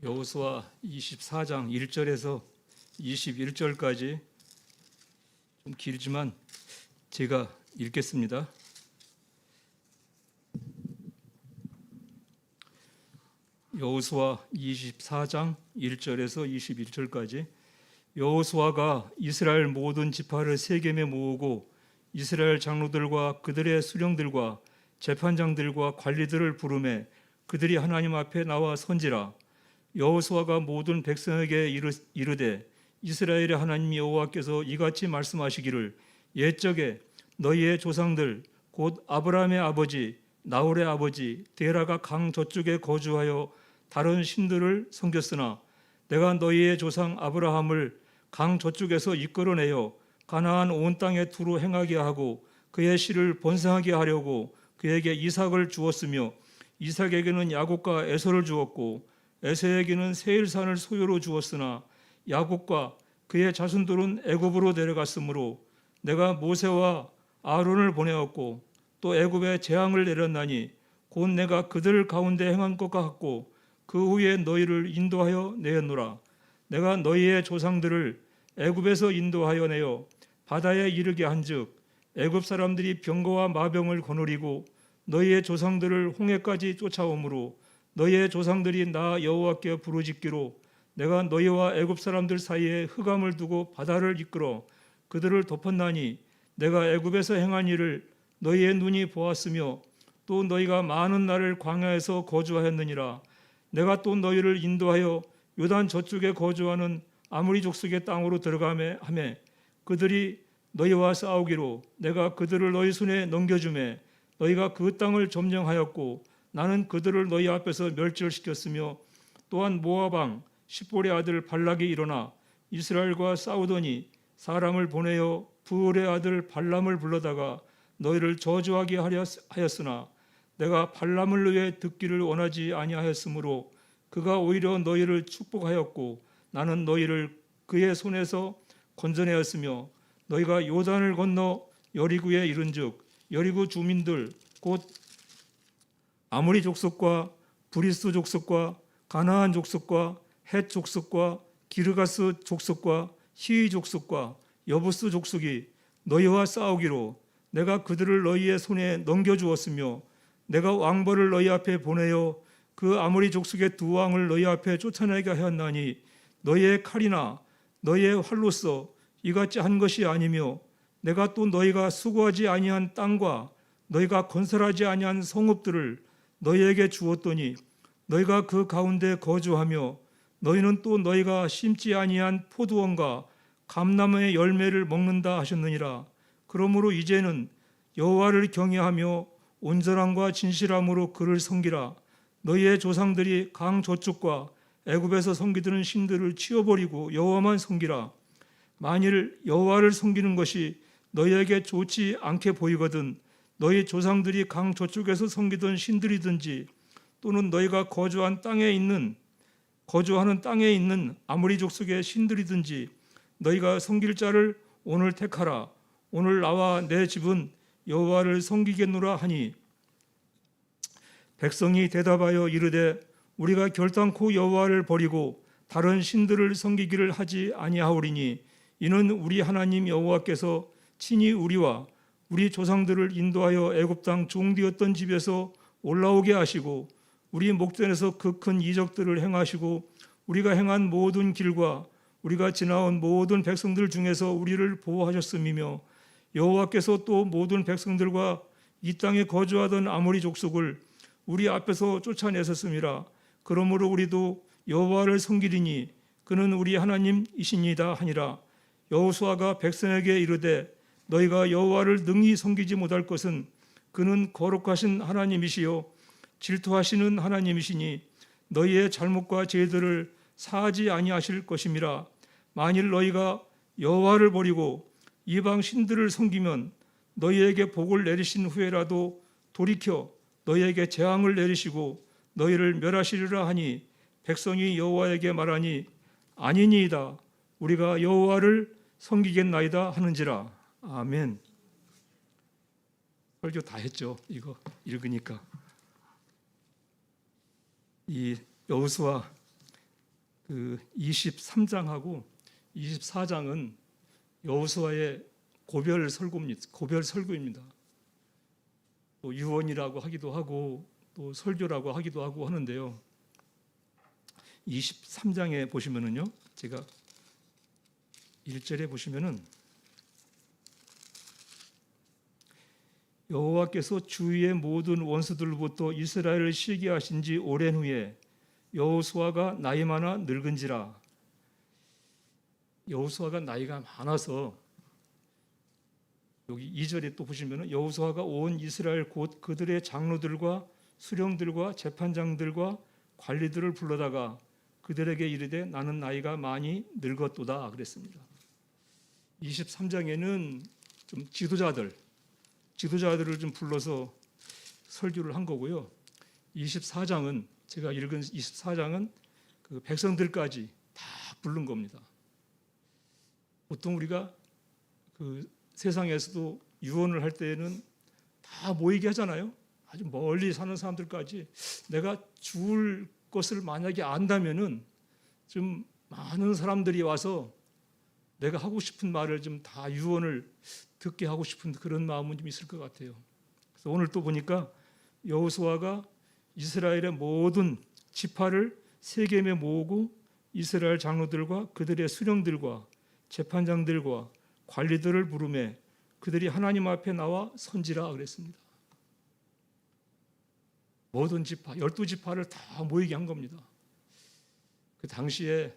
여호수아 24장 1절에서 21절까지 좀 길지만 제가 읽겠습니다. 여호수아 24장 1절에서 21절까지. 여호수아가 이스라엘 모든 지파를 세겜에 모으고 이스라엘 장로들과 그들의 수령들과 재판장들과 관리들을 부르매 그들이 하나님 앞에 나와 선지라. 여호수아가 모든 백성에게 이르되 이스라엘의 하나님 여호와께서 이같이 말씀하시기를 옛적에 너희의 조상들 곧 아브라함의 아버지 나홀의 아버지 데라가 강 저쪽에 거주하여 다른 신들을 섬겼으나 내가 너희의 조상 아브라함을 강 저쪽에서 이끌어내어 가나안 온 땅에 두루 행하게 하고 그의 씨를 번성하게 하려고 그에게 이삭을 주었으며 이삭에게는 야곱과 에서를 주었고 에서에게는 세일산을 소유로 주었으나 야곱과 그의 자손들은 애굽으로 내려갔으므로 내가 모세와 아론을 보내었고 또 애굽에 재앙을 내렸나니 곧 내가 그들 가운데 행한 것 같고 그 후에 너희를 인도하여 내었노라. 내가 너희의 조상들을 애굽에서 인도하여 내어 바다에 이르게 한즉 애굽 사람들이 병거와 마병을 거느리고 너희의 조상들을 홍해까지 쫓아오므로 너희의 조상들이 나 여호와께 부르짖기로 내가 너희와 애굽 사람들 사이에 흑암을 두고 바다를 이끌어 그들을 덮었나니 내가 애굽에서 행한 일을 너희의 눈이 보았으며 또 너희가 많은 날을 광야에서 거주하였느니라. 내가 또 너희를 인도하여 요단 저쪽에 거주하는 아모리 족속의 땅으로 들어가매 하매 그들이 너희와 싸우기로 내가 그들을 너희 손에 넘겨주매 너희가 그 땅을 점령하였고 나는 그들을 너희 앞에서 멸절시켰으며 또한 모압 왕 십볼의 아들 발락이 일어나 이스라엘과 싸우더니 사람을 보내어 부울의 아들 발람을 불러다가 너희를 저주하게 하였으나 내가 발람을 위해 듣기를 원하지 아니하였으므로 그가 오히려 너희를 축복하였고 나는 너희를 그의 손에서 건져내었으며 너희가 요단을 건너 여리고에 이른즉 여리고 주민들 곧 아모리 족속과 브리스 족속과 가나안 족속과 헷 족속과 기르가스 족속과 히위 족속과 여부스 족속이 너희와 싸우기로 내가 그들을 너희의 손에 넘겨주었으며 내가 왕벌을 너희 앞에 보내어 그 아모리 족속의 두 왕을 너희 앞에 쫓아내게 하였나니 너희의 칼이나 너희의 활로서 이같이 한 것이 아니며 내가 또 너희가 수고하지 아니한 땅과 너희가 건설하지 아니한 성읍들을 너희에게 주었더니 너희가 그 가운데 거주하며 너희는 또 너희가 심지 아니한 포도원과 감나무의 열매를 먹는다 하셨느니라. 그러므로 이제는 여호와를 경외하며 온전함과 진실함으로 그를 섬기라. 너희의 조상들이 강 저쪽과 애굽에서 섬기던 신들을 치워버리고 여호와만 섬기라. 만일 여호와를 섬기는 것이 너희에게 좋지 않게 보이거든 너희 조상들이 강 저쪽에서 섬기던 신들이든지 또는 너희가 거주하는 땅에 있는 아모리 족속의 신들이든지 너희가 섬길 자를 오늘 택하라. 오늘 나와 내 집은 여호와를 섬기겠노라 하니 백성이 대답하여 이르되 우리가 결단코 여호와를 버리고 다른 신들을 섬기기를 하지 아니하오리니 이는 우리 하나님 여호와께서 친히 우리와 우리 조상들을 인도하여 애굽 땅 종되었던 집에서 올라오게 하시고 우리 목전에서 그 큰 이적들을 행하시고 우리가 행한 모든 길과 우리가 지나온 모든 백성들 중에서 우리를 보호하셨음이며 여호와께서 또 모든 백성들과 이 땅에 거주하던 아모리 족속을 우리 앞에서 쫓아내셨음이라. 그러므로 우리도 여호와를 섬기리니 그는 우리 하나님이시니이다 하니라. 여호수아가 백성에게 이르되 너희가 여호와를 능히 섬기지 못할 것은 그는 거룩하신 하나님이시요 질투하시는 하나님이시니 너희의 잘못과 죄들을 사하지 아니하실 것임이라. 만일 너희가 여호와를 버리고 이방 신들을 섬기면 너희에게 복을 내리신 후에라도 돌이켜 너희에게 재앙을 내리시고 너희를 멸하시리라 하니 백성이 여호와에게 말하니 아니니이다. 우리가 여호와를 섬기겠나이다 하는지라. 아멘. 설교 다 했죠. 이거 읽으니까 이 여호수아 그 23장하고 24장은 여호수아의 고별 설교입니다. 또 유언이라고 하기도 하고 또 설교라고 하기도 하고 하는데요. 23장에 보시면은요, 제가 1절에 보시면은 여호와께서 주위의 모든 원수들로부터 이스라엘을 시기하신 지 오랜 후에 여호수아가 나이 많아 늙은지라. 여호수아가 나이가 많아서 여기 2절에 또 보시면은 여호수아가 온 이스라엘 곧 그들의 장로들과 수령들과 재판장들과 관리들을 불러다가 그들에게 이르되 나는 나이가 많이 늙었도다 그랬습니다. 23장에는 좀 지도자들을 좀 불러서 설교를 한 거고요. 24장은 제가 읽은 24장은 그 백성들까지 다 부른 겁니다. 보통 우리가 그 세상에서도 유언을 할 때에는 다 모이게 하잖아요. 아주 멀리 사는 사람들까지 내가 죽을 것을 만약에 안다면은 좀 많은 사람들이 와서 내가 하고 싶은 말을 좀 다 유언을 듣게 하고 싶은 그런 마음은 좀 있을 것 같아요. 그래서 오늘 또 보니까 여호수아가 이스라엘의 모든 지파를 세겜에 모으고 이스라엘 장로들과 그들의 수령들과 재판장들과 관리들을 부르매 그들이 하나님 앞에 나와 선지라 그랬습니다. 모든 지파, 12지파를 다 모이게 한 겁니다. 그 당시에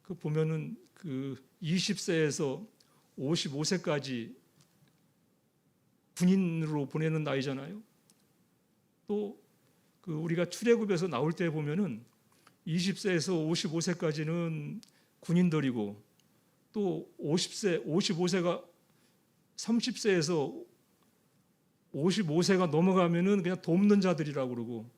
그 보면은 그 20세에서 55세까지 군인으로 보내는 나이잖아요. 또 그 우리가 출애굽에서 나올 때 보면은 20세에서 55세까지는 군인들이고 또 50세, 55세가 30세에서 55세가 넘어가면은 그냥 돕는 자들이라고 그러고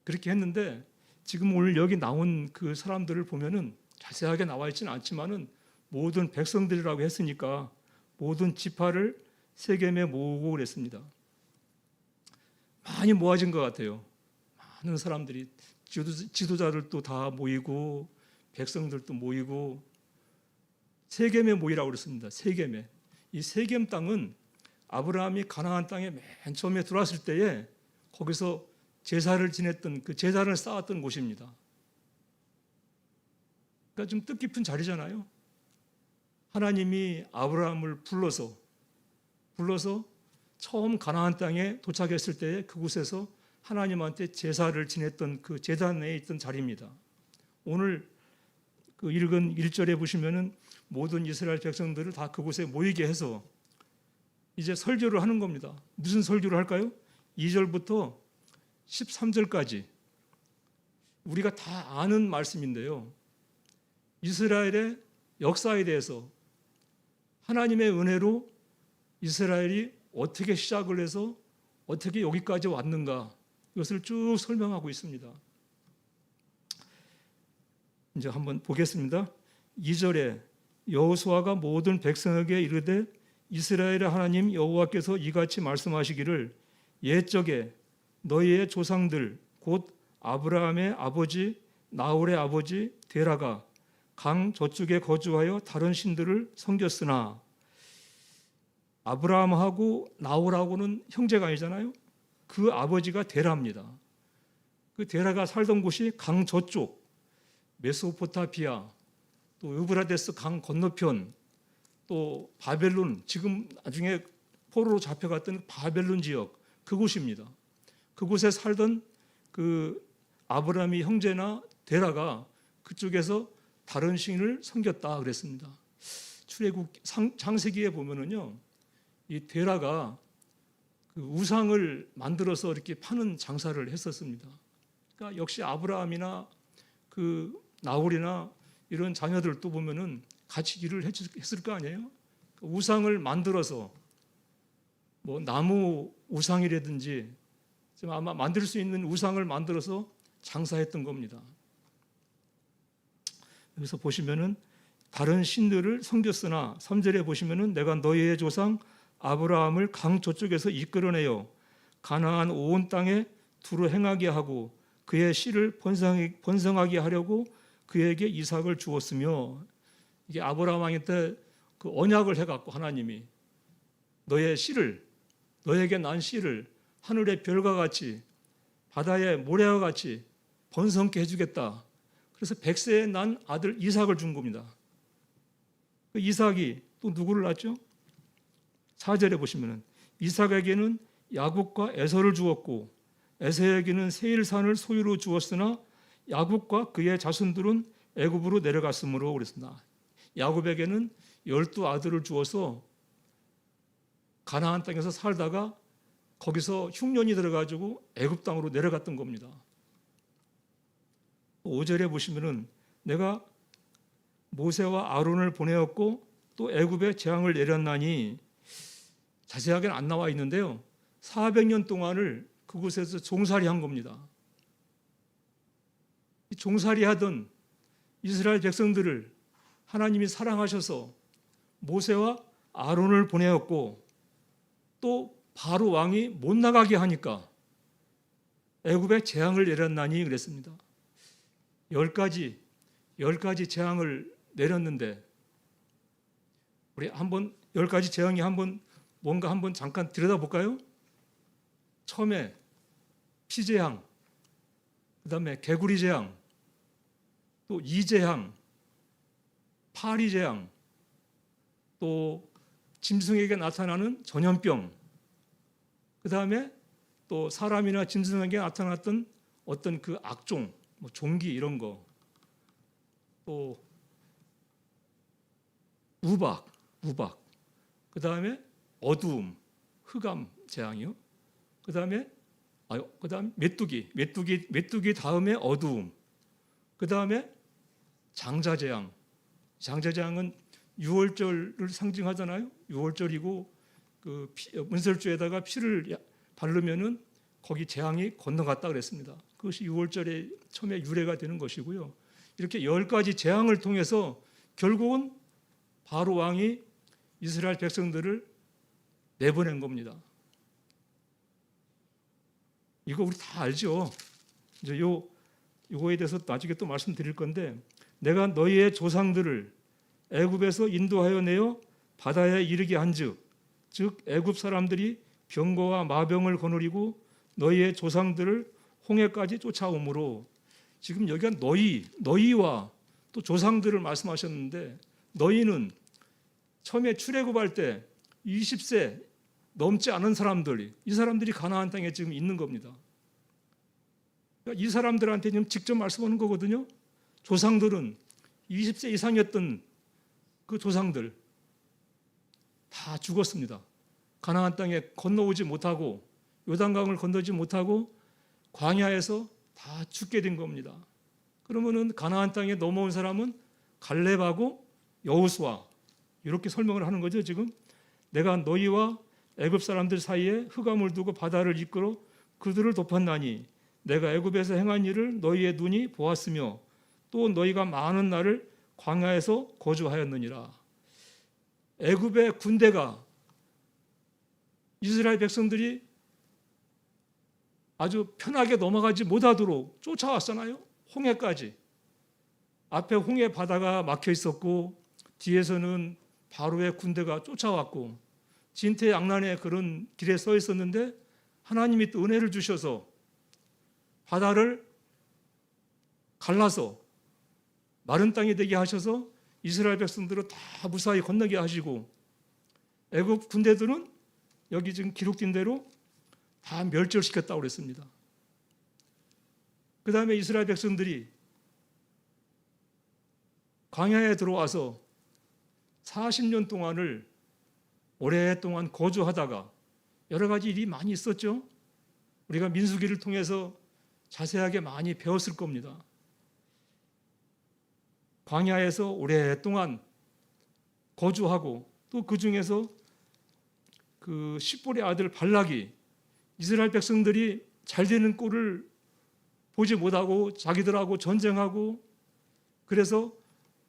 그렇게 했는데 지금 오늘 여기 나온 그 사람들을 보면은 자세하게 나와 있지는 않지만은 모든 백성들이라고 했으니까 모든 지파를 세겜에 모으고 그랬습니다. 많이 모아진 것 같아요. 많은 사람들이 지도자들도 다 모이고 백성들도 모이고 세겜에 모이라고 그랬습니다. 세겜에. 이 세겜 땅은 아브라함이 가나안 땅에 맨 처음에 들어왔을 때에 거기서 제사를 지냈던 그 제사를 쌓았던 곳입니다. 그러니까 좀 뜻깊은 자리잖아요. 하나님이 아브라함을 불러서 처음 가나안 땅에 도착했을 때에 그곳에서 하나님한테 제사를 지냈던 그 제단에 있던 자리입니다. 오늘 그 읽은 1절에 보시면은 모든 이스라엘 백성들을 다 그곳에 모이게 해서 이제 설교를 하는 겁니다. 무슨 설교를 할까요? 2절부터 13절까지 우리가 다 아는 말씀인데요. 이스라엘의 역사에 대해서 하나님의 은혜로 이스라엘이 어떻게 시작을 해서 어떻게 여기까지 왔는가 이것을 쭉 설명하고 있습니다. 이제 한번 보겠습니다. 2절에 여호수아가 모든 백성에게 이르되 이스라엘의 하나님 여호와께서 이같이 말씀하시기를 옛적에 너희의 조상들 곧 아브라함의 아버지 나홀의 아버지 데라가 강 저쪽에 거주하여 다른 신들을 섬겼으나 아브라함하고 나홀하고는 형제가 아니잖아요. 그 아버지가 데라입니다. 그 데라가 살던 곳이 강 저쪽 메소포타미아 또 유브라데스 강 건너편 또 바벨론 지금 나중에 포로로 잡혀갔던 바벨론 지역 그곳입니다. 그곳에 살던 그 아브라함의 형제나 데라가 그쪽에서 다른 신을 섬겼다 그랬습니다. 출애굽 창세기에 보면은요, 이 데라가 그 우상을 만들어서 이렇게 파는 장사를 했었습니다. 그러니까 역시 아브라함이나 그 나홀이나 이런 자녀들도 보면은 같이 일을 했을 거 아니에요? 우상을 만들어서 뭐 나무 우상이라든지 지금 아마 만들 수 있는 우상을 만들어서 장사했던 겁니다. 여기서 보시면은 다른 신들을 섬겼으나 3절에 보시면은 내가 너희의 조상 아브라함을 강 저쪽에서 이끌어내어 가나안 온 땅에 두루 행하게 하고 그의 씨를 번성하게 하려고 그에게 이삭을 주었으며, 이게 아브라함 왕한테 그 언약을 해갖고 하나님이 너의 씨를, 너에게 난 씨를 하늘의 별과 같이 바다의 모래와 같이 번성케 해주겠다. 그래서 100세에 난 아들 이삭을 준 겁니다. 그 이삭이 또 누구를 낳았죠? 4절에 보시면은 이삭에게는 야곱과 에서를 주었고 에서에게는 세일산을 소유로 주었으나 야곱과 그의 자손들은 애굽으로 내려갔으므로 그랬습니다. 야곱에게는 12아들을 주어서 가나안 땅에서 살다가 거기서 흉년이 들어가지고 애굽 땅으로 내려갔던 겁니다. 5절에 보시면은 내가 모세와 아론을 보내었고 또 애굽에 재앙을 내렸나니, 자세하게는 안 나와 있는데요, 400년 동안을 그곳에서 종살이한 겁니다. 종살이하던 이스라엘 백성들을 하나님이 사랑하셔서 모세와 아론을 보내었고 또 바로 왕이 못 나가게 하니까 애굽에 재앙을 내렸나니 그랬습니다. 10가지 재앙을 내렸는데, 우리 한번 10가지 재앙이 뭔가 한번 잠깐 들여다볼까요? 처음에 피재앙, 그 다음에 개구리 재앙, 또 이재앙, 파리재앙, 또 짐승에게 나타나는 전염병, 그 다음에 또 사람이나 짐승에게 나타났던 어떤 그 악종, 뭐 종기 이런 거, 또 우박, 그 다음에 어두움, 흑암 재앙이요. 그 다음에 메뚜기 다음에 어두움, 그 다음에 장자재앙. 장자재앙은 유월절을 상징하잖아요. 유월절이고 그 문설주에다가 피를 바르면은 거기 재앙이 건너갔다 그랬습니다. 그것이 유월절에 처음에 유래가 되는 것이고요. 이렇게 10가지 재앙을 통해서 결국은 바로 왕이 이스라엘 백성들을 내보낸 겁니다. 이거 우리 다 알죠. 이제 요거에 대해서 나중에 또 말씀드릴 건데, 내가 너희의 조상들을 애굽에서 인도하여 내어 바다에 이르게 한즉, 즉 애굽 사람들이 병거와 마병을 거느리고 너희의 조상들을 홍해까지 쫓아오므로, 지금 여기가 너희와 또 조상들을 말씀하셨는데, 너희는 처음에 출애굽할 때 20세 넘지 않은 사람들이, 이 사람들이 가나안 땅에 지금 있는 겁니다. 그러니까 이 사람들한테 지금 직접 말씀하는 거거든요. 조상들은 20세 이상이었던 그 조상들 다 죽었습니다. 가나안 땅에 건너오지 못하고 요단강을 건너지 못하고 광야에서 다 죽게 된 겁니다. 그러면은 가나안 땅에 넘어온 사람은 갈렙하고 여호수아, 이렇게 설명을 하는 거죠. 지금 내가 너희와 애굽 사람들 사이에 흑암을 두고 바다를 이끌어 그들을 덮었나니 내가 애굽에서 행한 일을 너희의 눈이 보았으며 또 너희가 많은 날을 광야에서 거주하였느니라. 애굽의 군대가 이스라엘 백성들이 아주 편하게 넘어가지 못하도록 쫓아왔잖아요. 홍해까지. 앞에 홍해 바다가 막혀 있었고 뒤에서는 바로의 군대가 쫓아왔고 진퇴양난의 그런 길에 서 있었는데, 하나님이 또 은혜를 주셔서 바다를 갈라서 마른 땅이 되게 하셔서 이스라엘 백성들을 다 무사히 건너게 하시고, 애굽 군대들은 여기 지금 기록된 대로 다 멸절시켰다고 그랬습니다. 그 다음에 이스라엘 백성들이 광야에 들어와서 40년 동안을 오랫동안 거주하다가 여러 가지 일이 많이 있었죠. 우리가 민수기를 통해서 자세하게 많이 배웠을 겁니다. 광야에서 오랫동안 거주하고 또 그 중에서 그 십볼의 아들 발락이 이스라엘 백성들이 잘 되는 꼴을 보지 못하고 자기들하고 전쟁하고, 그래서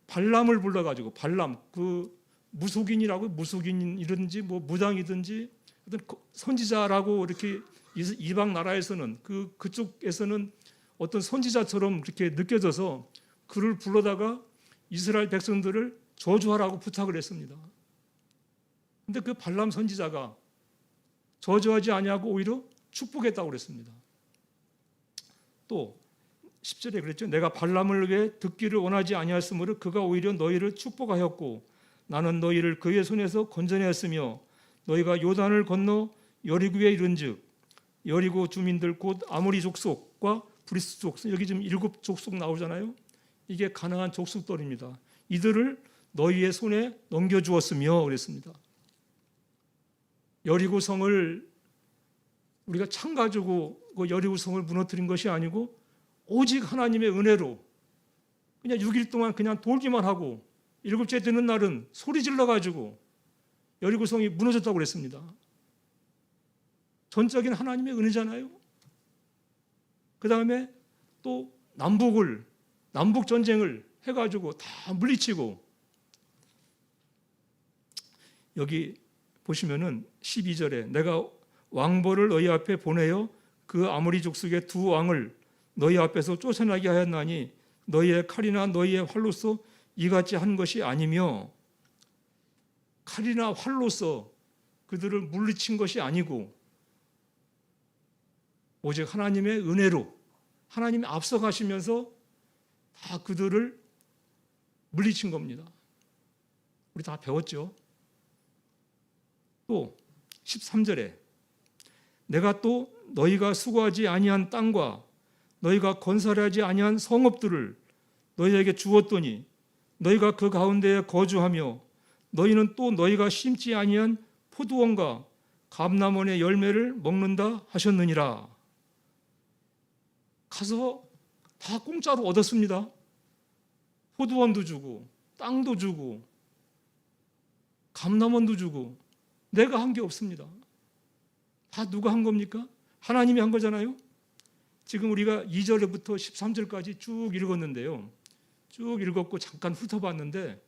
발람을 불러가지고, 발람 그 무속인이든지 뭐 무당이든지 어떤 선지자라고 이렇게 이방 나라에서는 그쪽에서는 어떤 선지자처럼 그렇게 느껴져서 그를 불러다가 이스라엘 백성들을 저주하라고 부탁을 했습니다. 근데 그 발람 선지자가 저주하지 아니하고 오히려 축복했다고 그랬습니다. 또 10절에 그랬죠. 내가 발람을 위해 듣기를 원하지 아니하였으므로 그가 오히려 너희를 축복하였고 나는 너희를 그의 손에서 건져내었으며 너희가 요단을 건너 여리고에 이른즉 여리고 주민들 곧 아모리 족속과 브리스 족속, 여기 지금 7 족속 나오잖아요. 이게 가나안 족속들입니다. 이들을 너희의 손에 넘겨주었으며 그랬습니다. 여리고 성을 우리가 창 가지고 그 여리고 성을 무너뜨린 것이 아니고 오직 하나님의 은혜로 그냥 6일 동안 그냥 돌기만 하고 7째 되는 날은 소리 질러 가지고 여리고 성이 무너졌다고 그랬습니다. 전적인 하나님의 은혜잖아요. 그 다음에 또 남북 전쟁을 해가지고 다 물리치고 여기 보시면은 12절에 내가 왕벌을 너희 앞에 보내어 그 아모리 족속의 2 왕을 너희 앞에서 쫓아나게 하였나니 너희의 칼이나 너희의 활로서 이같이 한 것이 아니며 칼이나 활로서 그들을 물리친 것이 아니고 오직 하나님의 은혜로 하나님이 앞서가시면서 다 그들을 물리친 겁니다. 우리 다 배웠죠. 또 13절에 내가 또 너희가 수고하지 아니한 땅과 너희가 건설하지 아니한 성읍들을 너희에게 주었더니 너희가 그 가운데에 거주하며 너희는 또 너희가 심지 아니한 포도원과 감람원의 열매를 먹는다 하셨느니라. 가서 다 공짜로 얻었습니다. 포도원도 주고 땅도 주고 감람원도 주고 내가 한 게 없습니다. 다 누가 한 겁니까? 하나님이 한 거잖아요. 지금 우리가 2절부터 13절까지 쭉 읽었는데요. 쭉 읽었고 잠깐 훑어봤는데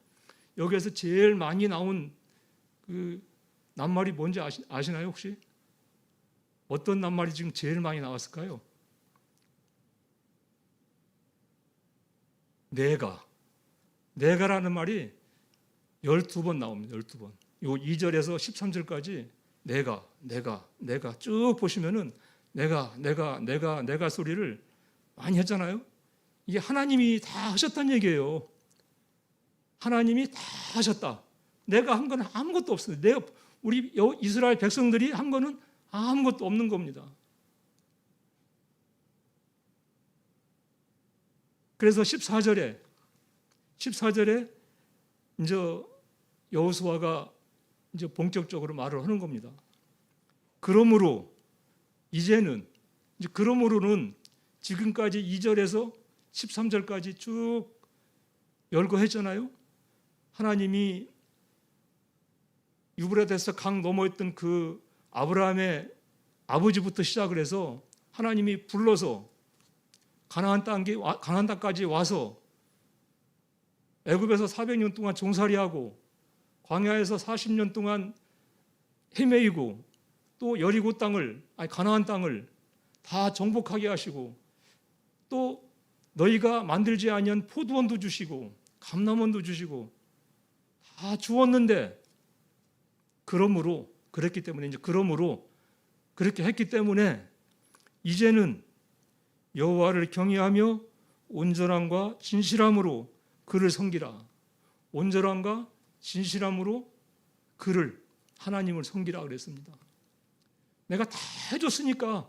여기에서 제일 많이 나온 그 낱말이 뭔지 아시나요 혹시? 어떤 낱말이 지금 제일 많이 나왔을까요? 내가라는 말이 12번 나옵니다. 12번. 요 2절에서 13절까지 내가 쭉 보시면은 내가 소리를 많이 했잖아요. 이게 하나님이 다 하셨다는 얘기예요. 하나님이 다 하셨다. 내가 한 건 아무것도 없어요. 우리 이스라엘 백성들이 한 거는 아무것도 없는 겁니다. 그래서 14절에 이제 여호수아가 이제 본격적으로 말을 하는 겁니다. 그러므로는 지금까지 2절에서 13절까지 쭉 열거했잖아요. 하나님이 유브라데스 강 넘어있던 그 아브라함의 아버지부터 시작을 해서 하나님이 불러서 가나안 땅까지 와서 애굽에서 400년 동안 종살이하고 광야에서 40년 동안 헤매이고 또 여리고 가나안 땅을 다 정복하게 하시고 또 너희가 만들지 아니한 포도원도 주시고 감람원도 주시고 다 주었는데 그러므로 그렇게 했기 때문에 이제는 여호와를 경외하며 온전함과 진실함으로 그를 섬기라. 온전함과 진실함으로 그를 하나님을 섬기라 그랬습니다. 내가 다 해줬으니까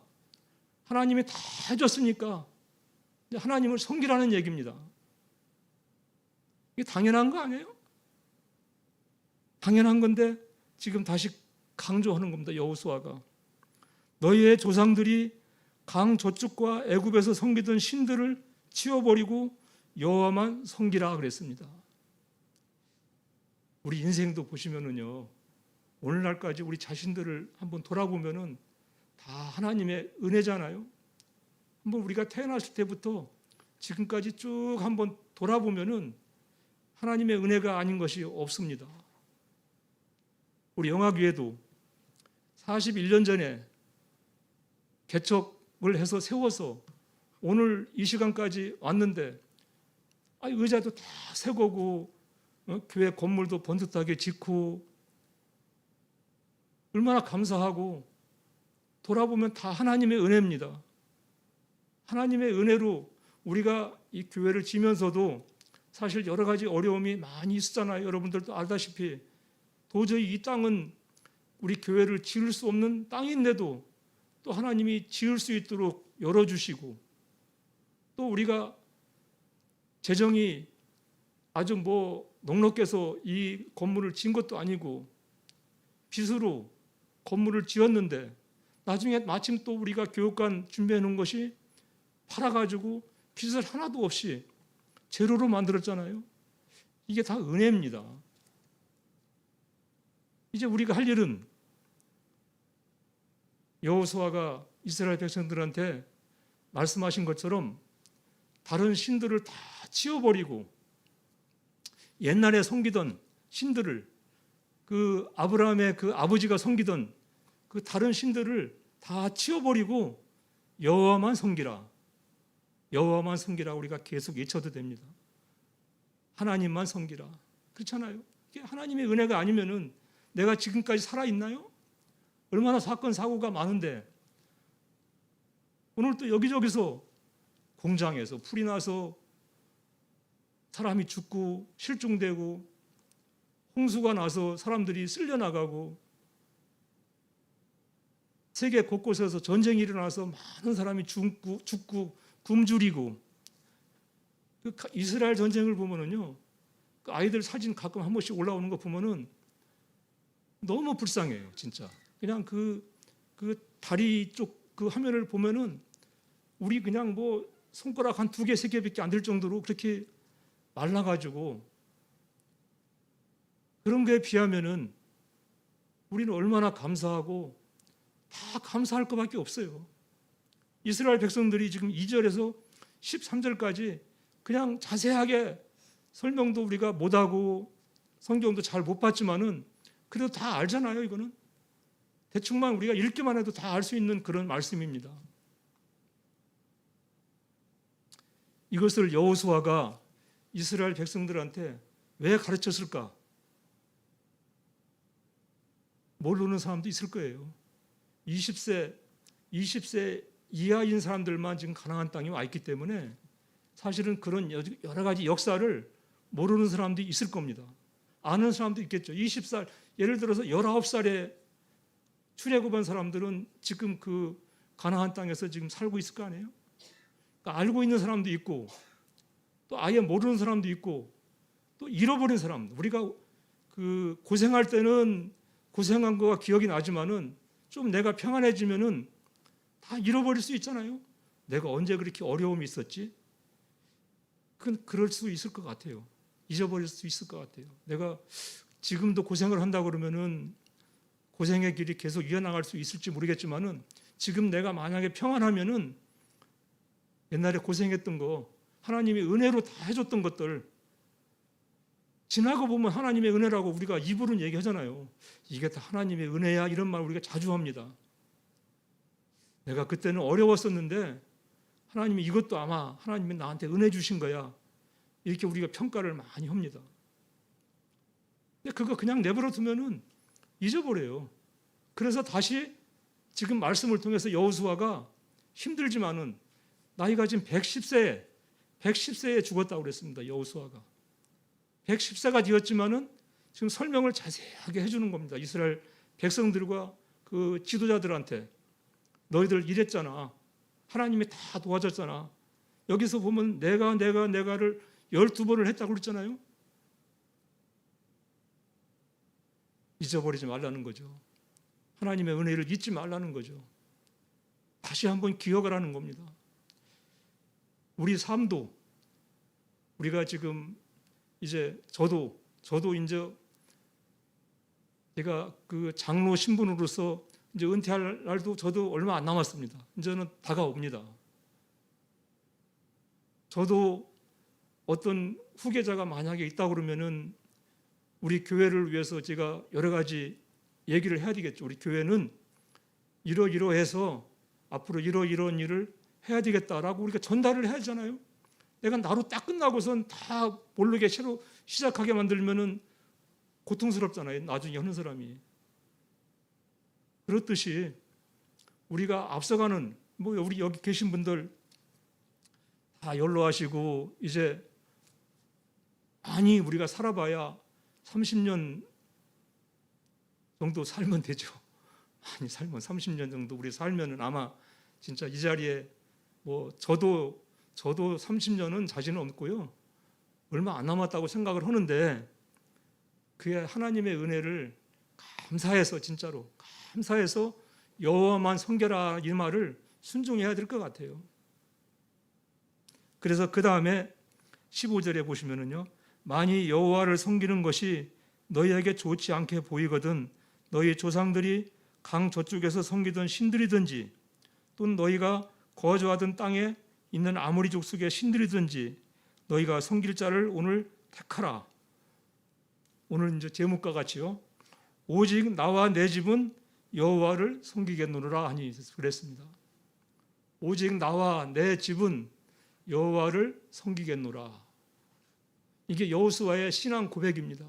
하나님이 다 해줬으니까 하나님을 섬기라는 얘기입니다. 이게 당연한 거 아니에요? 당연한 건데 지금 다시 강조하는 겁니다. 여호수아가 너희의 조상들이 강 저쪽과 애굽에서 섬기던 신들을 치워버리고 여호와만 섬기라 그랬습니다. 우리 인생도 보시면은요, 오늘날까지 우리 자신들을 한번 돌아보면은 다 하나님의 은혜잖아요. 한번 우리가 태어났을 때부터 지금까지 쭉 한번 돌아보면은 하나님의 은혜가 아닌 것이 없습니다. 우리 영화교회도 41년 전에 개척을 해서 세워서 오늘 이 시간까지 왔는데 의자도 다 새 거고 교회 건물도 번듯하게 짓고 얼마나 감사하고 돌아보면 다 하나님의 은혜입니다. 하나님의 은혜로 우리가 이 교회를 지면서도 사실 여러 가지 어려움이 많이 있었잖아요. 여러분들도 알다시피 도저히 이 땅은 우리 교회를 지을 수 없는 땅인데도 또 하나님이 지을 수 있도록 열어주시고 또 우리가 재정이 아주 넉넉해서 이 건물을 지은 것도 아니고 빚으로 건물을 지었는데 나중에 마침 또 우리가 교육관 준비해 놓은 것이 팔아가지고 빚을 하나도 없이 제로로 만들었잖아요. 이게 다 은혜입니다. 이제 우리가 할 일은 여호수아가 이스라엘 백성들한테 말씀하신 것처럼 다른 신들을 다 치워버리고 옛날에 섬기던 신들을 그 아브라함의 그 아버지가 섬기던 그 다른 신들을 다 치워버리고 여호와만 섬기라. 여호와만 섬기라 우리가 계속 외쳐도 됩니다. 하나님만 섬기라. 그렇잖아요. 이게 하나님의 은혜가 아니면은 내가 지금까지 살아있나요? 얼마나 사건 사고가 많은데 오늘 또 여기저기서 공장에서 풀이 나서 사람이 죽고 실종되고 홍수가 나서 사람들이 쓸려나가고 세계 곳곳에서 전쟁이 일어나서 많은 사람이 죽고 굶주리고 그 이스라엘 전쟁을 보면은요 그 아이들 사진 가끔 한 번씩 올라오는 거 보면은 너무 불쌍해요 진짜. 그냥 그 다리 쪽 그 화면을 보면은 우리 그냥 손가락 한 2개, 3개밖에 안 될 정도로 그렇게 말라가지고 그런 거에 비하면은 우리는 얼마나 감사하고 다 감사할 것밖에 없어요. 이스라엘 백성들이 지금 2절에서 13절까지 그냥 자세하게 설명도 우리가 못하고 성경도 잘 못 봤지만은 그래도 다 알잖아요. 이거는 대충만 우리가 읽기만 해도 다 알 수 있는 그런 말씀입니다. 이것을 여호수아가 이스라엘 백성들한테 왜 가르쳤을까? 모르는 사람도 있을 거예요. 20세 이하인 사람들만 지금 가나안 땅에 와 있기 때문에 사실은 그런 여러 가지 역사를 모르는 사람도 있을 겁니다. 아는 사람도 있겠죠. 20살, 예를 들어서 19살에 출애굽한 사람들은 지금 그 가나안 땅에서 지금 살고 있을 거 아니에요? 그러니까 알고 있는 사람도 있고 또 아예 모르는 사람도 있고 또 잃어버린 사람. 우리가 그 고생할 때는 고생한 거가 기억이 나지만은 좀 내가 평안해지면은 다 잃어버릴 수 있잖아요. 내가 언제 그렇게 어려움이 있었지? 그럴 수 있을 것 같아요. 잊어버릴 수 있을 것 같아요. 내가 지금도 고생을 한다 그러면은 고생의 길이 계속 이어나갈 수 있을지 모르겠지만은 지금 내가 만약에 평안하면은 옛날에 고생했던 거 하나님이 은혜로 다 해줬던 것들 지나고 보면 하나님의 은혜라고 우리가 입으로는 얘기하잖아요. 이게 다 하나님의 은혜야 이런 말 우리가 자주 합니다. 내가 그때는 어려웠었는데 하나님이 이것도 아마 하나님이 나한테 은혜 주신 거야. 이렇게 우리가 평가를 많이 합니다. 근데 그거 그냥 내버려 두면은 잊어버려요. 그래서 다시 지금 말씀을 통해서 여호수아가 힘들지만은 나이가 지금 110세에 죽었다고 그랬습니다. 여호수아가 110세가 되었지만은 지금 설명을 자세하게 해주는 겁니다. 이스라엘 백성들과 그 지도자들한테 너희들 이랬잖아. 하나님이 다 도와줬잖아. 여기서 보면 내가를 12번을 했다고 그랬잖아요. 잊어버리지 말라는 거죠. 하나님의 은혜를 잊지 말라는 거죠. 다시 한번 기억을 하는 겁니다. 우리 삶도 우리가 지금 이제 저도 이제 제가 그 장로 신분으로서 이제 은퇴할 날도 저도 얼마 안 남았습니다. 이제는 다가옵니다. 저도 어떤 후계자가 만약에 있다 그러면은 우리 교회를 위해서 제가 여러 가지 얘기를 해야 되겠죠. 우리 교회는 이러이러해서 앞으로 이런 일을 해야 되겠다라고 우리가 전달을 해야 하잖아요. 내가 나로 딱 끝나고선 다 모르게 새로 시작하게 만들면은 고통스럽잖아요. 나중에 하는 사람이. 그렇듯이 우리가 앞서가는 우리 여기 계신 분들 다 연로하시고 이제 많이 우리가 살아봐야 30년 정도 살면 되죠. 많이 살면 30년 정도 우리 살면은 아마 진짜 이 자리에 저도 30년은 자신은 없고요. 얼마 안 남았다고 생각을 하는데 그게 하나님의 은혜를 감사해서 진짜로 감사해서 여호와만 섬겨라 이 말을 순종해야 될 것 같아요. 그래서 그 다음에 15절에 보시면은요, 만일 여호와를 섬기는 것이 너희에게 좋지 않게 보이거든 너희 조상들이 강 저쪽에서 섬기던 신들이든지 또는 너희가 거주하던 땅에 있는 아모리 족속의 신들이든지 너희가 섬길 자를 오늘 택하라. 오늘 이제 제목과 같이요. 오직 나와 내 집은 여호와를 섬기겠노라 하니 그랬습니다. 오직 나와 내 집은 여호와를 섬기겠노라. 이게 여호수아의 신앙 고백입니다.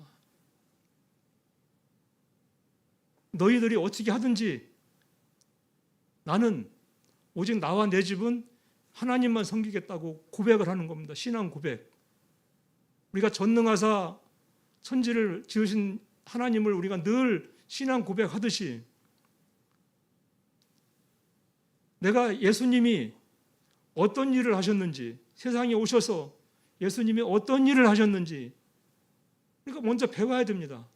너희들이 어떻게 하든지 나는 오직 나와 내 집은 하나님만 섬기겠다고 고백을 하는 겁니다. 신앙 고백. 우리가 전능하사 천지를 지으신 하나님을 우리가 늘 신앙 고백하듯이 내가 예수님이 어떤 일을 하셨는지, 세상에 오셔서 예수님이 어떤 일을 하셨는지 그러니까 먼저 배워야 됩니다.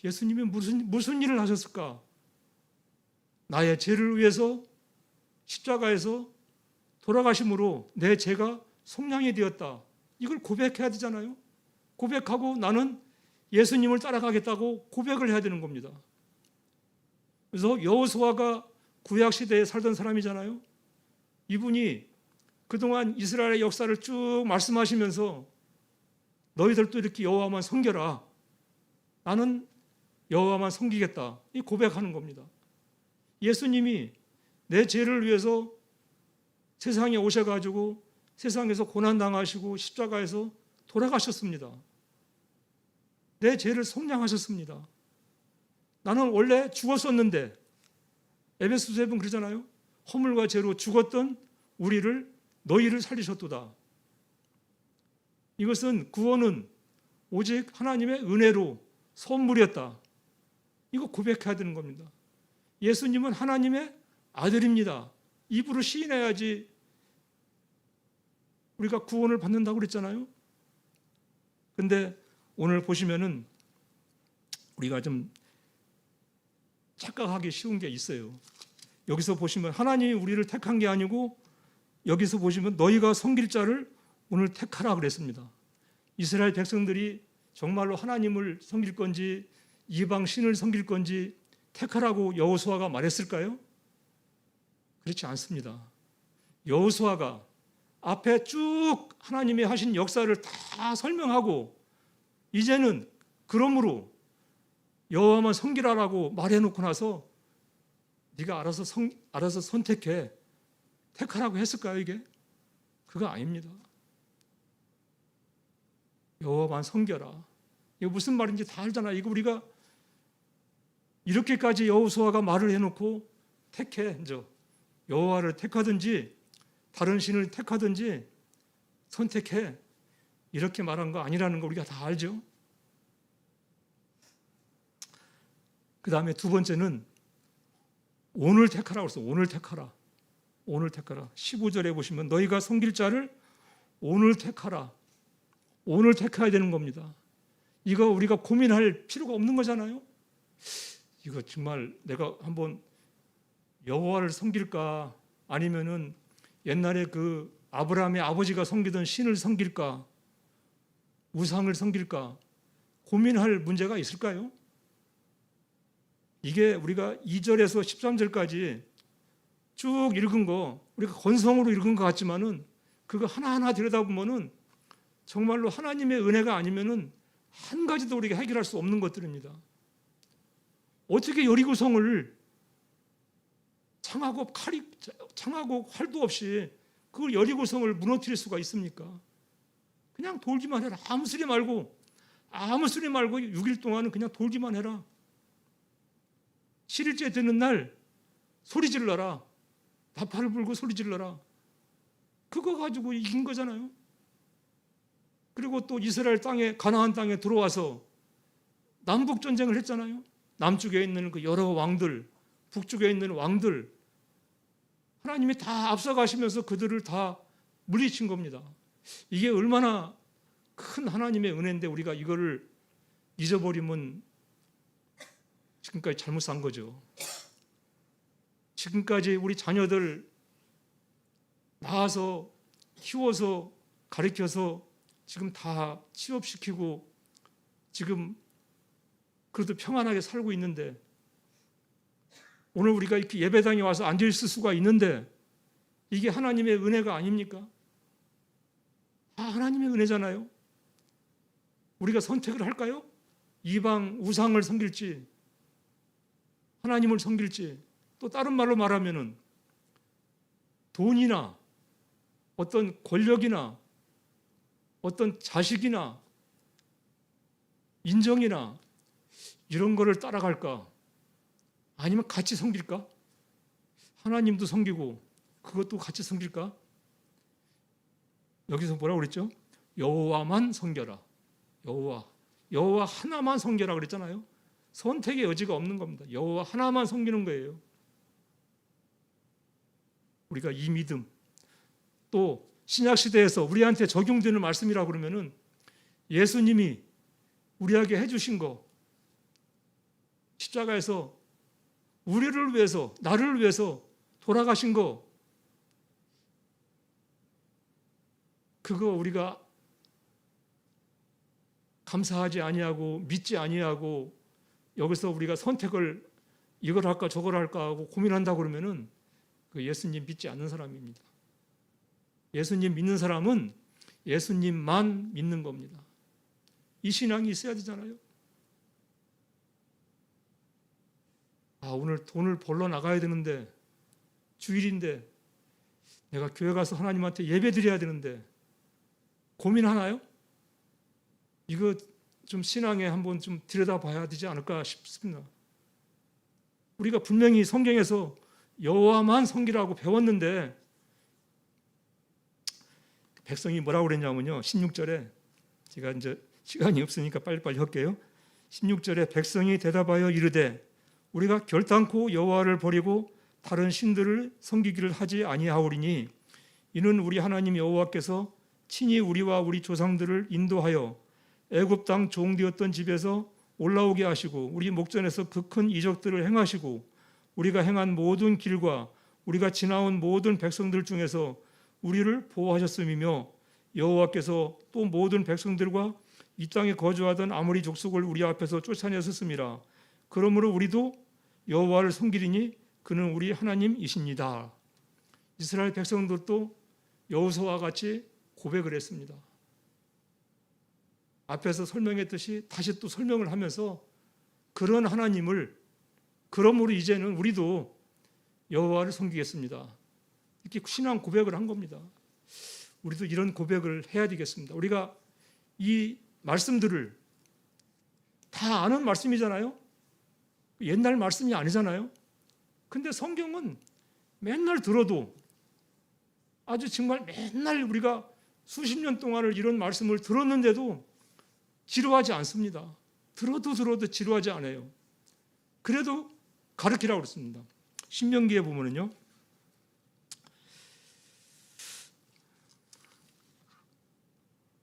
예수님이 무슨 일을 하셨을까? 나의 죄를 위해서 십자가에서 돌아가심으로 내 죄가 속량이 되었다. 이걸 고백해야 되잖아요. 고백하고 나는 예수님을 따라가겠다고 고백을 해야 되는 겁니다. 그래서 여호수아가 구약 시대에 살던 사람이잖아요. 이분이 그동안 이스라엘의 역사를 쭉 말씀하시면서 너희들도 이렇게 여호와만 섬겨라. 나는 여호와만 섬기겠다. 이 고백하는 겁니다. 예수님이 내 죄를 위해서 세상에 오셔가지고 세상에서 고난당하시고 십자가에서 돌아가셨습니다. 내 죄를 속량하셨습니다. 나는 원래 죽었었는데 에베소서에 보면 그러잖아요. 허물과 죄로 죽었던 너희를 살리셨도다. 이것은 구원은 오직 하나님의 은혜로 선물이었다. 이거 고백해야 되는 겁니다. 예수님은 하나님의 아들입니다. 입으로 시인해야지 우리가 구원을 받는다고 그랬잖아요. 근데 오늘 보시면은 우리가 좀 착각하기 쉬운 게 있어요. 여기서 보시면 하나님이 우리를 택한 게 아니고 여기서 보시면 너희가 섬길 자를 오늘 택하라 그랬습니다. 이스라엘 백성들이 정말로 하나님을 섬길 건지 이방 신을 섬길 건지 택하라고 여호수아가 말했을까요? 그렇지 않습니다. 여호수아가 앞에 쭉 하나님이 하신 역사를 다 설명하고 이제는 그러므로 여호와만 섬기라라고 말해놓고 나서 네가 알아서 선택해 택하라고 했을까요 이게? 그거 아닙니다. 여호와만 섬겨라. 이거 무슨 말인지 다 알잖아. 이거 우리가 이렇게까지 여호수아가 말을 해놓고 택해 이제 여호와를 택하든지 다른 신을 택하든지 선택해 이렇게 말한 거 아니라는 거 우리가 다 알죠. 그 다음에 두 번째는 오늘 택하라고 했어. 오늘 택하라. 오늘 택하라. 15절에 보시면 너희가 섬길 자를 오늘 택하라. 오늘 택해야 되는 겁니다. 이거 우리가 고민할 필요가 없는 거잖아요. 이거 정말 내가 한번 여호와를 섬길까 아니면은 옛날에 그 아브라함의 아버지가 섬기던 신을 섬길까 우상을 섬길까 고민할 문제가 있을까요? 이게 우리가 2절에서 13절까지 쭉 읽은 거 우리가 건성으로 읽은 것 같지만은 그거 하나하나 들여다보면은 정말로 하나님의 은혜가 아니면은 한 가지도 우리가 해결할 수 없는 것들입니다. 어떻게 여리고성을 창하고 활도 없이 그걸 여리고성을 무너뜨릴 수가 있습니까? 그냥 돌기만 해라. 아무 소리 말고 6일 동안은 그냥 돌기만 해라. 7일째 되는 날 소리 질러라. 나팔을 불고 소리 질러라. 그거 가지고 이긴 거잖아요. 그리고 또 이스라엘 땅에, 가나안 땅에 들어와서 남북 전쟁을 했잖아요. 남쪽에 있는 그 여러 왕들, 북쪽에 있는 왕들, 하나님이 다 앞서가시면서 그들을 다 물리친 겁니다. 이게 얼마나 큰 하나님의 은혜인데 우리가 이거를 잊어버리면 지금까지 잘못 산 거죠. 지금까지 우리 자녀들 낳아서 키워서 가르쳐서 지금 다 취업시키고 지금 그래도 평안하게 살고 있는데 오늘 우리가 이렇게 예배당에 와서 앉아있을 수가 있는데 이게 하나님의 은혜가 아닙니까? 하나님의 은혜잖아요. 우리가 선택을 할까요? 이방 우상을 섬길지 하나님을 섬길지, 또 다른 말로 말하면은 돈이나 어떤 권력이나 어떤 자식이나 인정이나 이런 거를 따라갈까? 아니면 같이 섬길까? 하나님도 섬기고 그것도 같이 섬길까? 여기서 뭐라고 그랬죠? 여호와만 섬겨라. 여호와 하나만 섬겨라 그랬잖아요. 선택의 여지가 없는 겁니다. 여호와 하나만 섬기는 거예요. 우리가 이 믿음, 또 신약 시대에서 우리한테 적용되는 말씀이라고 그러면은 예수님이 우리에게 해주신 거, 십자가에서 우리를 위해서, 나를 위해서 돌아가신 거, 그거 우리가 감사하지 아니하고 믿지 아니하고 여기서 우리가 선택을 이걸 할까 저걸 할까 하고 고민한다고 그러면은 그 예수님 믿지 않는 사람입니다. 예수님 믿는 사람은 예수님만 믿는 겁니다. 이 신앙이 있어야 되잖아요. 오늘 돈을 벌러 나가야 되는데 주일인데 내가 교회 가서 하나님한테 예배 드려야 되는데 고민하나요? 이거 좀 신앙에 한번 좀 들여다봐야 되지 않을까 싶습니다. 우리가 분명히 성경에서 여호와만 섬기라고 배웠는데 백성이 뭐라고 그랬냐면요. 16절에 제가 이제 시간이 없으니까 빨리빨리 할게요. 16절에 백성이 대답하여 이르되 우리가 결단코 여호와를 버리고 다른 신들을 섬기기를 하지 아니하오리니 이는 우리 하나님 여호와께서 친히 우리와 우리 조상들을 인도하여 애굽 땅 종되었던 집에서 올라오게 하시고 우리 목전에서 그 큰 이적들을 행하시고 우리가 행한 모든 길과 우리가 지나온 모든 백성들 중에서 우리를 보호하셨음이며 여호와께서 또 모든 백성들과 이 땅에 거주하던 아모리 족속을 우리 앞에서 쫓아내셨습니다. 그러므로 우리도 여호와를 섬기리니 그는 우리 하나님이십니다. 이스라엘 백성들도 여호수아와 같이 고백을 했습니다. 앞에서 설명했듯이 다시 또 설명을 하면서 그런 하나님을, 그러므로 이제는 우리도 여호와를 섬기겠습니다. 이렇게 신앙 고백을 한 겁니다. 우리도 이런 고백을 해야 되겠습니다. 우리가 이 말씀들을 다 아는 말씀이잖아요. 옛날 말씀이 아니잖아요. 근데 성경은 맨날 들어도 아주 정말 맨날 우리가 수십 년 동안을 이런 말씀을 들었는데도 지루하지 않습니다. 들어도 지루하지 않아요. 그래도 가르치라고 그랬습니다. 신명기에 보면은요.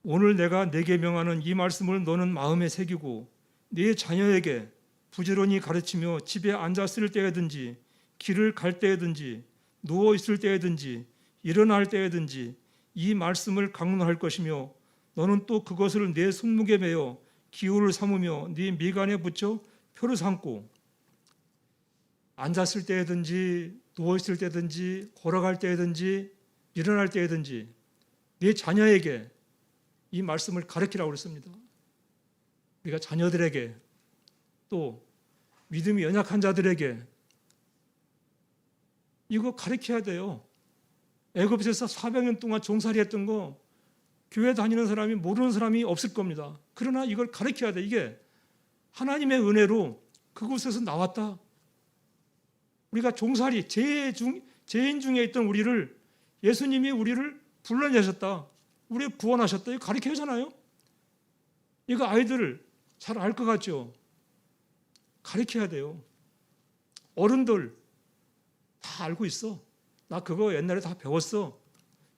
오늘 내가 네게 명하는 이 말씀을 너는 마음에 새기고 네 자녀에게 부지런히 가르치며 집에 앉았을 때에든지 길을 갈 때에든지 누워 있을 때에든지 일어날 때에든지 이 말씀을 강론할 것이며 너는 또 그것을 내 손목에 매어 기호를 삼으며 네 미간에 붙여 표를 삼고 앉았을 때든지 누워 있을 때든지 걸어갈 때든지 일어날 때든지 네 자녀에게 이 말씀을 가르치라고 그랬습니다. 우리가 자녀들에게 또 믿음이 연약한 자들에게 이거 가르쳐야 돼요. 애굽에서 400년 동안 종살이 했던 거 교회 다니는 사람이 모르는 사람이 없을 겁니다. 그러나 이걸 가르쳐야 돼. 이게 하나님의 은혜로 그곳에서 나왔다. 우리가 종살이 죄인 중에 있던 우리를 예수님이 우리를 불러내셨다. 우리 구원하셨다. 이거 가르쳐야잖아요. 이거 아이들 잘 알 것 같죠? 가르쳐야 돼요. 어른들 다 알고 있어. 나 그거 옛날에 다 배웠어.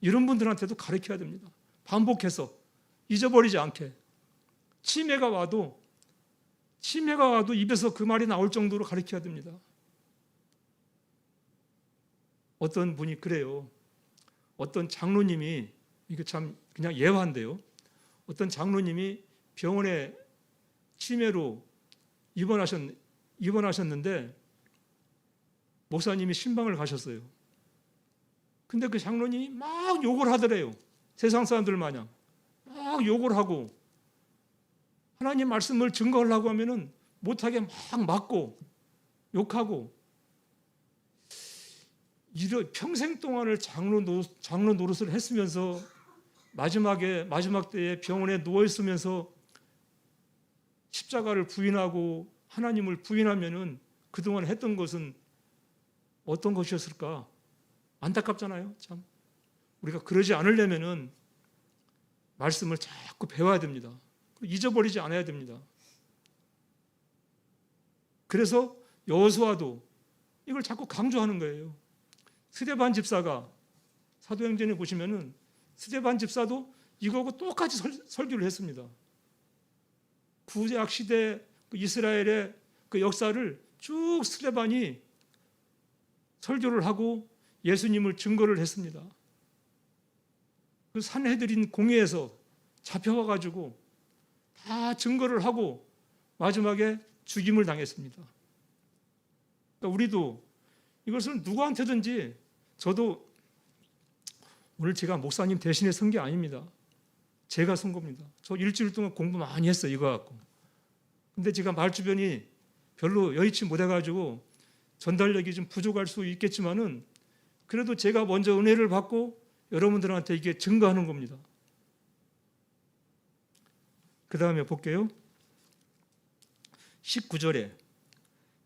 이런 분들한테도 가르쳐야 됩니다. 반복해서 잊어버리지 않게. 치매가 와도 입에서 그 말이 나올 정도로 가르쳐야 됩니다. 어떤 분이 그래요. 어떤 장로님이, 이게 참 그냥 예화인데요. 어떤 장로님이 병원에 치매로 입원하셨는데 목사님이 신방을 가셨어요. 근데 그 장로님이 막 욕을 하더래요. 세상 사람들 마냥 막 욕을 하고 하나님 말씀을 증거하려고 하면은 못하게 막 맞고 욕하고, 이런 평생 동안을 장로 노릇을 했으면서 마지막 때에 병원에 누워 있으면서 십자가를 부인하고 하나님을 부인하면은 그동안 했던 것은 어떤 것이었을까? 안타깝잖아요. 참 우리가 그러지 않으려면은 말씀을 자꾸 배워야 됩니다. 잊어버리지 않아야 됩니다. 그래서 여호수아도 이걸 자꾸 강조하는 거예요. 스데반 집사가 사도행전에 보시면은 스데반 집사도 이거하고 똑같이 설교를 했습니다. 구약 시대 이스라엘의 그 역사를 쭉 스데반이 설교를 하고 예수님을 증거를 했습니다. 그 산헤드린 공회에서 잡혀가 가지고 다 증거를 하고 마지막에 죽임을 당했습니다. 그러니까 우리도 이것을 누구한테든지, 저도 오늘 제가 목사님 대신에 선 게 아닙니다. 제가 선 겁니다. 저 일주일 동안 공부 많이 했어요. 이거 갖고. 근데 제가 말 주변이 별로 여의치 못해가지고 전달력이 좀 부족할 수 있겠지만은 그래도 제가 먼저 은혜를 받고 여러분들한테 이게 증거하는 겁니다. 그 다음에 볼게요. 19절에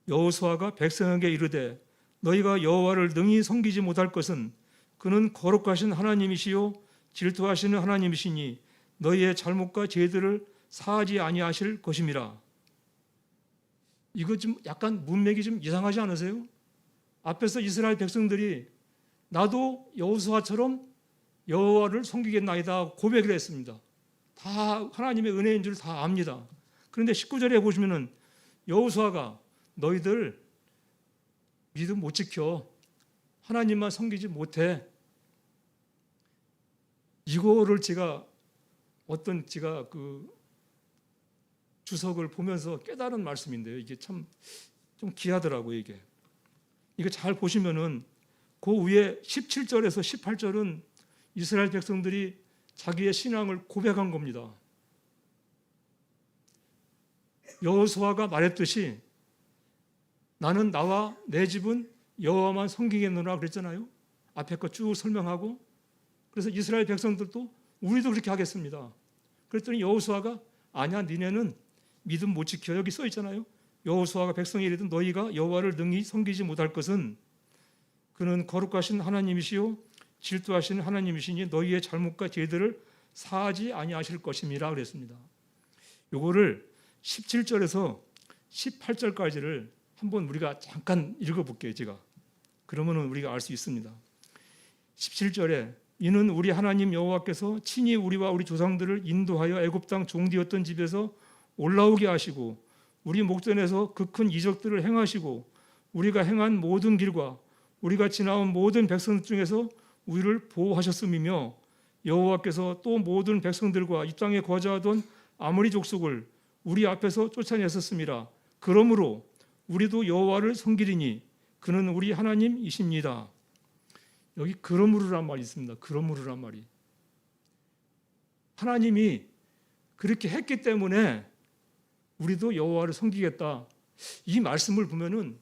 여호수아가 백성에게 이르되 너희가 여호와를 능히 섬기지 못할 것은 그는 거룩하신 하나님이시요 질투하시는 하나님이시니 너희의 잘못과 죄들을 사하지 아니하실 것임이라. 이거 좀 약간 문맥이 좀 이상하지 않으세요? 앞에서 이스라엘 백성들이 나도 여호수아처럼 여호와를 섬기겠나이다 고백을 했습니다. 다 하나님의 은혜인 줄 다 압니다. 그런데 19절에 보시면은 여호수아가 너희들 믿음 못 지켜, 하나님만 섬기지 못해. 이거를 제가 그 주석을 보면서 깨달은 말씀인데요. 이게 참 좀 귀하더라고요. 이거 잘 보시면은 그 위에 17절에서 18절은 이스라엘 백성들이 자기의 신앙을 고백한 겁니다. 여호수아가 말했듯이 나는 나와 내 집은 여호와만 섬기겠노라 그랬잖아요. 앞에 거 쭉 설명하고, 그래서 이스라엘 백성들도 우리도 그렇게 하겠습니다. 그랬더니 여호수아가 아니야, 니네는 믿음 못 지켜. 여기 써 있잖아요. 여호수아가 백성에 이르되 너희가 여호와를 능히 섬기지 못할 것은 그는 거룩하신 하나님이시요 질투하시는 하나님이시니 너희의 잘못과 죄들을 사하지 아니하실 것임이라 그랬습니다. 요거를 17절에서 18절까지를 한번 우리가 잠깐 읽어볼게요. 제가 그러면은 우리가 알 수 있습니다. 17절에 이는 우리 하나님 여호와께서 친히 우리와 우리 조상들을 인도하여 애굽 땅 종되었던 집에서 올라오게 하시고 우리 목전에서 그 큰 이적들을 행하시고 우리가 행한 모든 길과 우리가 지나온 모든 백성 중에서 우리를 보호하셨음이며 여호와께서 또 모든 백성들과 이 땅에 거주하던 아모리 족속을 우리 앞에서 쫓아냈었습니다. 그러므로 우리도 여호와를 섬기리니 그는 우리 하나님이십니다. 여기 그러므로란 말이 있습니다. 그러므로란 말이. 하나님이 그렇게 했기 때문에 우리도 여호와를 섬기겠다. 이 말씀을 보면은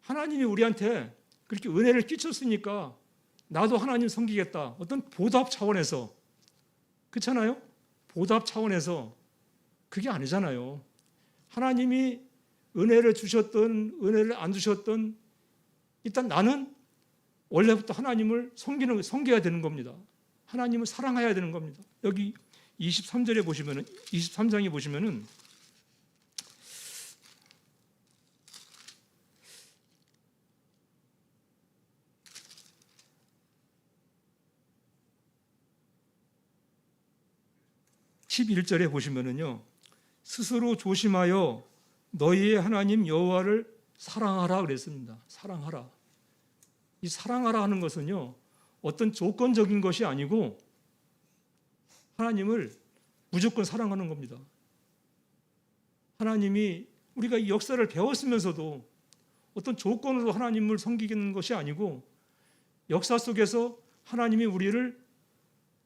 하나님이 우리한테 그렇게 은혜를 끼쳤으니까 나도 하나님 섬기겠다. 어떤 보답 차원에서 그렇잖아요? 보답 차원에서 그게 아니잖아요. 하나님이 은혜를 주셨던 은혜를 안 주셨던 일단 나는 원래부터 하나님을 섬겨야 되는 겁니다. 하나님을 사랑해야 되는 겁니다. 여기 23절에 보시면은 23장에 보시면은 11절에 보시면은요. 스스로 조심하여 너희의 하나님 여호와를 사랑하라 그랬습니다. 사랑하라. 이 사랑하라 하는 것은요. 어떤 조건적인 것이 아니고 하나님을 무조건 사랑하는 겁니다. 하나님이 우리가 이 역사를 배웠으면서도 어떤 조건으로 하나님을 섬기는 것이 아니고 역사 속에서 하나님이 우리를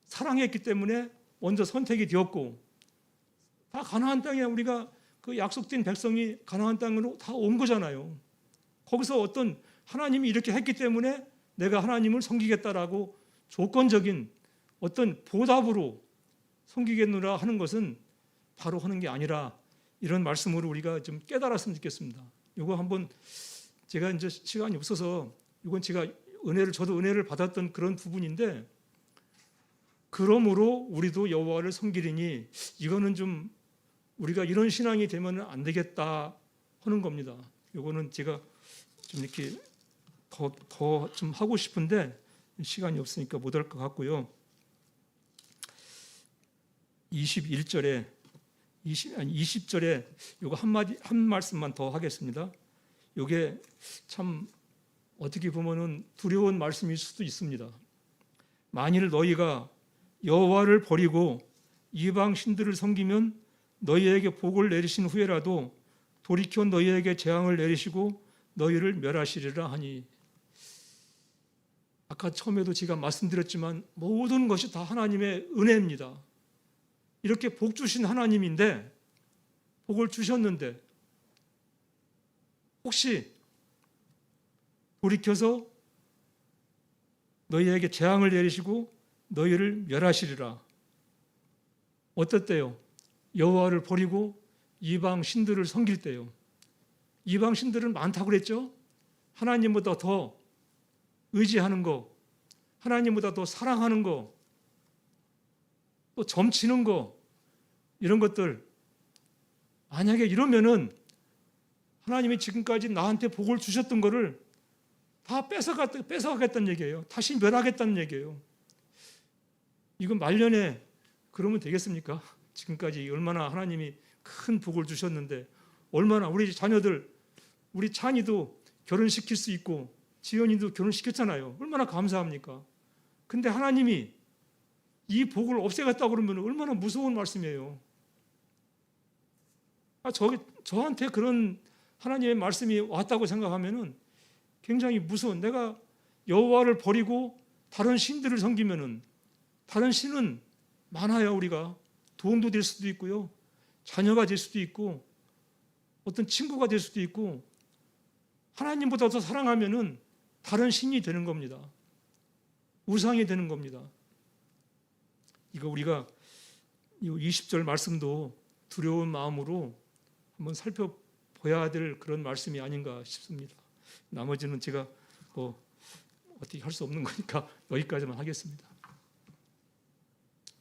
사랑했기 때문에 먼저 선택이 되었고 다 가나안 땅에 우리가 그 약속된 백성이 가나안 땅으로 다 온 거잖아요. 거기서 어떤 하나님이 이렇게 했기 때문에 내가 하나님을 섬기겠다라고 조건적인 어떤 보답으로 섬기겠노라 하는 것은 바로 하는 게 아니라 이런 말씀으로 우리가 좀 깨달았으면 좋겠습니다. 이거 한번 제가 이제 시간이 없어서 이건 제가 저도 은혜를 받았던 그런 부분인데 그러므로 우리도 여호와를 섬기리니 이거는 좀 우리가 이런 신앙이 되면 안 되겠다 하는 겁니다. 이거는 제가 좀 이렇게 더 좀 하고 싶은데 시간이 없으니까 못 할 것 같고요. 20절에 이거 한 말씀만 더 하겠습니다. 이게 참 어떻게 보면은 두려운 말씀일 수도 있습니다. 만일 너희가 여호와를 버리고 이방 신들을 섬기면 너희에게 복을 내리신 후에라도 돌이켜 너희에게 재앙을 내리시고 너희를 멸하시리라 하니 아까 처음에도 제가 말씀드렸지만 모든 것이 다 하나님의 은혜입니다. 이렇게 복 주신 하나님인데 복을 주셨는데 혹시 돌이켜서 너희에게 재앙을 내리시고 너희를 멸하시리라. 어떨 때요? 여호와를 버리고 이방 신들을 섬길 때요. 이방 신들은 많다고 그랬죠? 하나님보다 더 의지하는 거, 하나님보다 더 사랑하는 거, 또 점치는 거, 이런 것들. 만약에 이러면은 하나님이 지금까지 나한테 복을 주셨던 거를 다 뺏어가겠다는 얘기예요. 다시 멸하겠다는 얘기예요. 이건 말년에 그러면 되겠습니까? 지금까지 얼마나 하나님이 큰 복을 주셨는데 얼마나 우리 자녀들, 우리 찬이도 결혼시킬 수 있고 지연이도 결혼시켰잖아요. 얼마나 감사합니까? 근데 하나님이 이 복을 없애겠다고 그러면 얼마나 무서운 말씀이에요. 저한테 그런 하나님의 말씀이 왔다고 생각하면은 굉장히 무서운, 내가 여호와를 버리고 다른 신들을 섬기면은 다른 신은 많아요. 우리가 도움도 될 수도 있고요, 자녀가 될 수도 있고 어떤 친구가 될 수도 있고 하나님보다 더 사랑하면은 다른 신이 되는 겁니다. 우상이 되는 겁니다. 이거 우리가 이 20절 말씀도 두려운 마음으로 한번 살펴봐야 될 그런 말씀이 아닌가 싶습니다. 나머지는 제가 어떻게 할 수 없는 거니까 여기까지만 하겠습니다.